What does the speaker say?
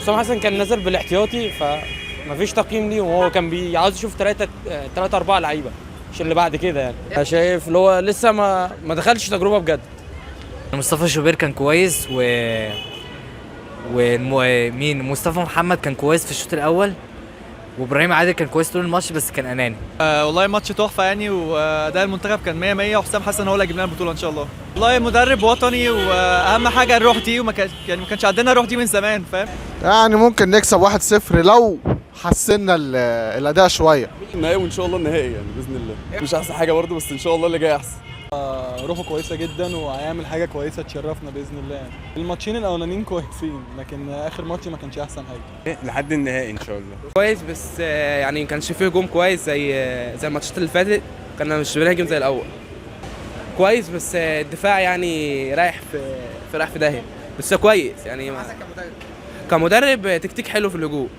حسام حسن كان نازل بالاحتياطي فمفيش تقييم ليه، وهو كان عاوز يشوف ثلاثة أربعة لعيبة مش اللي بعد كده يعني. أنا شايف اللي هو لسه ما دخلش تجربة بجد. مصطفى شوبير كان كويس ومين مصطفى محمد كان كويس في الشوط الاول، وابراهيم عادل كان كويس طول الماتش بس كان اناني. والله ماتش تحفه يعني، واداء المنتخب كان 100 100، وحسام حسن هو اللي هيجيب لنا البطوله ان شاء الله. والله مدرب وطني، واهم حاجه الروح دي، ما كانش عندنا الروح دي من زمان، فاهم؟ يعني ممكن نكسب 1-0 لو حسنا الاداء شويه. النهائي وان شاء الله النهائي يعني باذن الله. مش احسن حاجه برضه، بس ان شاء الله اللي جاي احسن. روحه كويسه جدا وهيعمل حاجه كويسه تشرفنا باذن الله يعني. الماتشين الاولانيين كويسين، لكن اخر ماتش ما كانش احسن حاجه. لحد النهائي ان شاء الله. كويس بس يعني ما كانش فيه هجوم كويس زي الماتشات اللي فاتت، كنا مش بنهاجم زي الأول. كويس بس الدفاع يعني رايح في داهية، بس كويس يعني كمدرب تكتيك حلو في الهجوم.